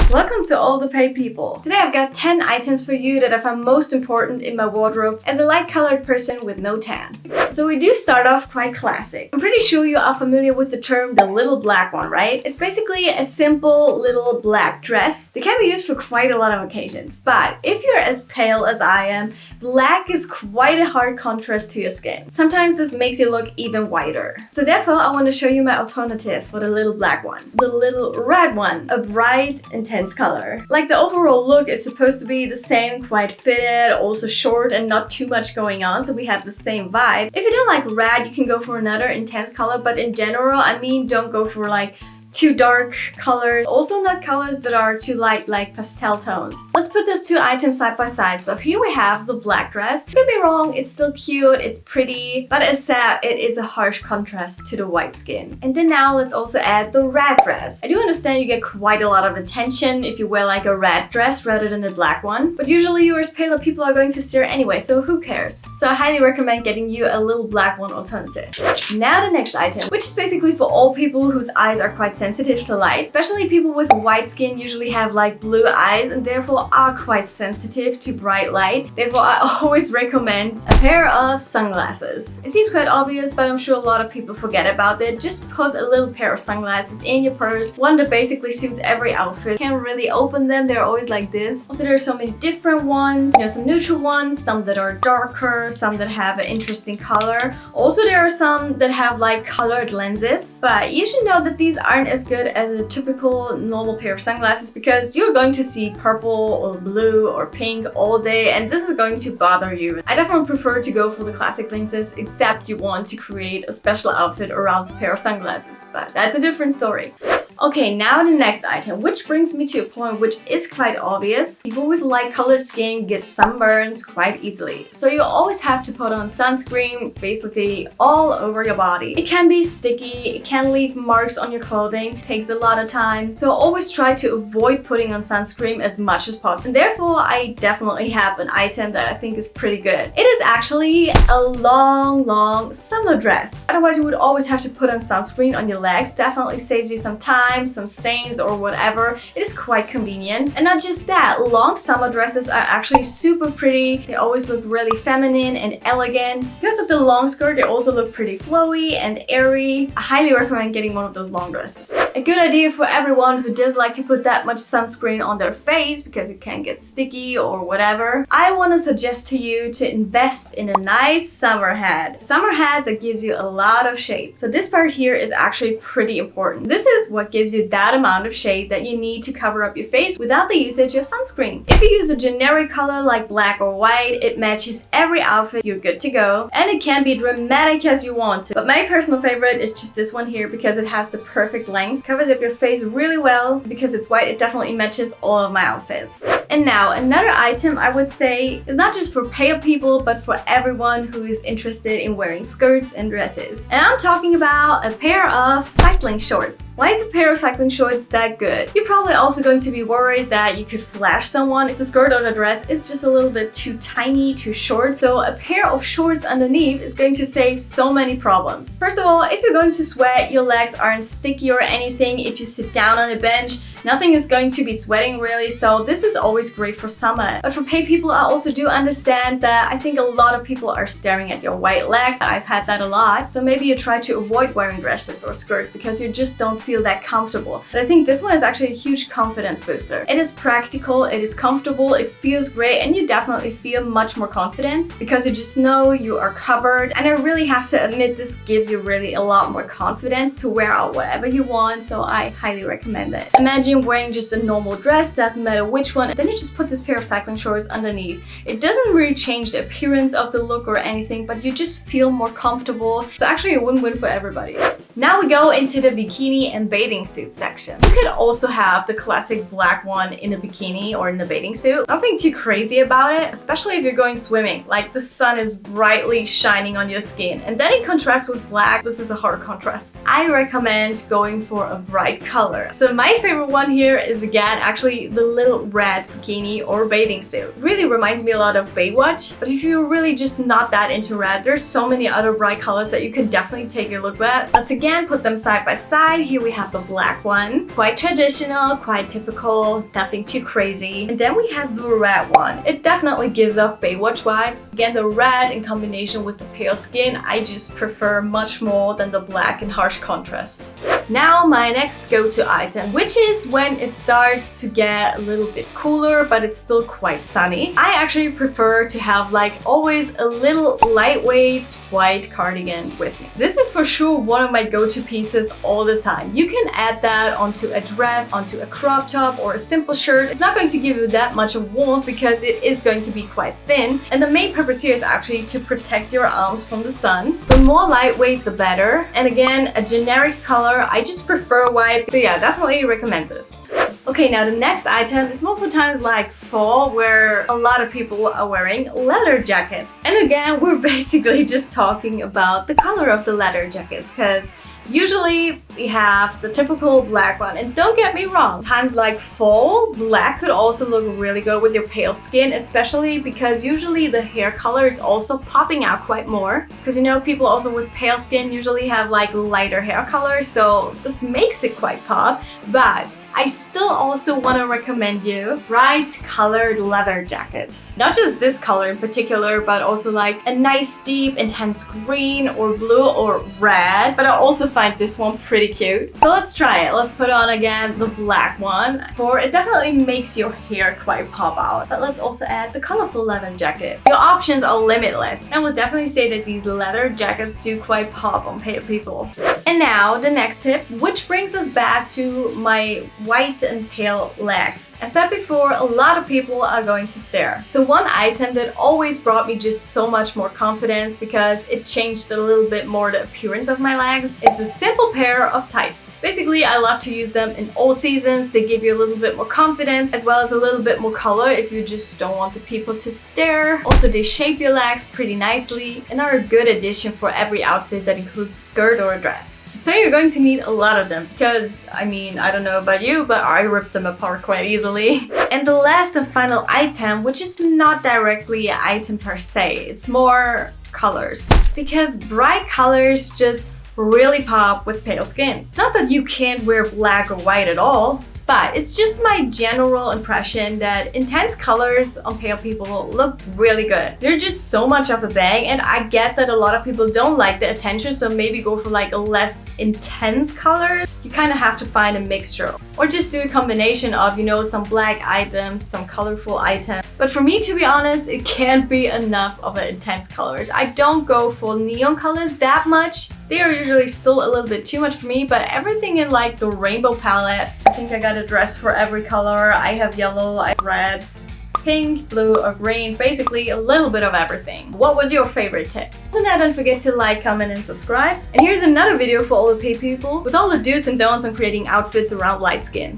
Welcome to all the paid people. Today I've got 10 items for you that I find most important in my wardrobe as a light-colored person with no tan. So we do start off quite classic. I'm pretty sure you are familiar with the term the little black one, right? It's basically a simple little black dress that can be used for quite a lot of occasions. But if you're as pale as I am, black is quite a hard contrast to your skin. Sometimes this makes you look even whiter. So therefore I want to show you my alternative for the little black one. The little red one, a bright, intense color. Like the overall look is supposed to be the same, quite fitted, also short and not too much going on, so we have the same vibe. If you don't like red, you can go for another intense color, but in general, I mean, don't go for like too dark colors, also not colors that are too light like pastel tones. Let's put those two items side by side. So here we have the black dress. Don't get me wrong, it's still cute, it's pretty, but as said, it is a harsh contrast to the white skin. And then now let's also add the red dress. I do understand you get quite a lot of attention if you wear like a red dress rather than a black one, but usually you as paler people are going to stare anyway, so who cares? So I highly recommend getting you a little black one alternative. Now the next item, which is basically for all people whose eyes are quite sensitive to light. Especially people with white skin usually have like blue eyes and therefore are quite sensitive to bright light. Therefore I always recommend a pair of sunglasses. It seems quite obvious, but I'm sure a lot of people forget about it. Just put a little pair of sunglasses in your purse, one that basically suits every outfit. You can't really open them, they're always like this. Also, there are so many different ones, you know, some neutral ones, some that are darker, some that have an interesting color. Also there are some that have like colored lenses, but you should know that these aren't as good as a typical normal pair of sunglasses because you're going to see purple or blue or pink all day and this is going to bother you. I definitely prefer to go for the classic lenses, except you want to create a special outfit around a pair of sunglasses, but that's a different story. Okay, now the next item, which brings me to a point which is quite obvious. People with light colored skin get sunburns quite easily. So you always have to put on sunscreen basically all over your body. It can be sticky, it can leave marks on your clothing, it takes a lot of time. So always try to avoid putting on sunscreen as much as possible. And therefore, I definitely have an item that I think is pretty good. It is actually a long summer dress. Otherwise, you would always have to put on sunscreen on your legs. Definitely saves you some time, some stains or whatever. It is quite convenient. And not just that, long summer dresses are actually super pretty. They always look really feminine and elegant. Because of the long skirt, they also look pretty flowy and airy. I highly recommend getting one of those long dresses. A good idea for everyone who doesn't like to put that much sunscreen on their face because it can get sticky or whatever. I want to suggest to you to invest in a nice summer hat. A summer hat that gives you a lot of shade. So this part here is actually pretty important. This is what gives you that amount of shade that you need to cover up your face without the usage of sunscreen. If you use a generic color like black or white, it matches every outfit, you're good to go. And it can be dramatic as you want to. But my personal favorite is just this one here because it has the perfect length. Covers up your face really well. Because it's white, it definitely matches all of my outfits. And now another item I would say is not just for pale people, but for everyone who is interested in wearing skirts and dresses. And I'm talking about a pair of cycling shorts. Why is a pair of cycling shorts that good? You're probably also going to be worried that you could flash someone if the skirt or the dress is just a little bit too tiny, too short. So a pair of shorts underneath is going to save so many problems. First of all, if you're going to sweat, your legs aren't sticky or anything. If you sit down on a bench, nothing is going to be sweating really, so this is always great for summer. But for paid people, I also do understand that I think a lot of people are staring at your white legs. I've had that a lot. So maybe you try to avoid wearing dresses or skirts because you just don't feel that comfortable. But I think this one is actually a huge confidence booster. It is practical, it is comfortable, it feels great, and you definitely feel much more confidence because you just know you are covered. And I really have to admit, this gives you really a lot more confidence to wear out whatever you want, so I highly recommend it. Imagine wearing just a normal dress, doesn't matter which one, then you just put this pair of cycling shorts underneath. It doesn't really change the appearance of the look or anything, but you just feel more comfortable. So actually a win-win for everybody. Now we go into the bikini and bathing suit section. You could also have the classic black one in a bikini or in a bathing suit. Nothing too crazy about it, especially if you're going swimming. Like the sun is brightly shining on your skin. And then in contrast with black, this is a hard contrast. I recommend going for a bright color. So my favorite one here is again actually the little red bikini or bathing suit. It really reminds me a lot of Baywatch. But if you're really just not that into red, there's so many other bright colors that you can definitely take a look at. That's again again, put them side by side. Here we have the black one. Quite traditional, quite typical, nothing too crazy. And then we have the red one. It definitely gives off Baywatch vibes. Again, the red in combination with the pale skin, I just prefer much more than the black in harsh contrast. Now my next go-to item, which is when it starts to get a little bit cooler, but it's still quite sunny. I actually prefer to have like always a little lightweight white cardigan with me. This is for sure one of my go-to pieces all the time. You can add that onto a dress, onto a crop top or a simple shirt. It's not going to give you that much of warmth because it is going to be quite thin. And the main purpose here is actually to protect your arms from the sun. The more lightweight, the better. And again, a generic color. I just prefer white. So yeah, definitely recommend this. Okay, now the next item is more for times like fall, where a lot of people are wearing leather jackets. And again, we're basically just talking about the color of the leather jackets, because usually we have the typical black one. And don't get me wrong, times like fall, black could also look really good with your pale skin, especially because usually the hair color is also popping out quite more. Because you know, people also with pale skin usually have like lighter hair color, so this makes it quite pop. But I still also want to recommend you bright colored leather jackets. Not just this color in particular, but also like a nice deep intense green or blue or red. But I also find this one pretty cute. So let's try it. Let's put on again the black one. For it definitely makes your hair quite pop out. But let's also add the colorful leather jacket. Your options are limitless. I would definitely say that these leather jackets do quite pop on pale people. And now the next tip, which brings us back to my white and pale legs. As said before, a lot of people are going to stare. So one item that always brought me just so much more confidence, because it changed a little bit more the appearance of my legs, is a simple pair of tights. Basically, I love to use them in all seasons. They give you a little bit more confidence as well as a little bit more color if you just don't want the people to stare. Also, they shape your legs pretty nicely and are a good addition for every outfit that includes a skirt or a dress. So you're going to need a lot of them because, I mean, I don't know about you, but I rip them apart quite easily. And the last and final item, which is not directly an item per se, it's more colors. Because bright colors just really pop with pale skin. It's not that you can't wear black or white at all, but it's just my general impression that intense colors on pale people look really good. They're just so much of a bang, and I get that a lot of people don't like the attention, so maybe go for like a less intense color. You kind of have to find a mixture, or just do a combination of, you know, some black items, some colorful items. But for me, to be honest, it can't be enough of an intense colors. I don't go for neon colors that much. They are usually still a little bit too much for me, but everything in like the rainbow palette, I think I got a dress for every color. I have yellow, I have red, pink, blue, or green, basically a little bit of everything. What was your favorite tip? So now don't forget to like, comment, and subscribe. And here's another video for all the pale people with all the do's and don'ts on creating outfits around light skin.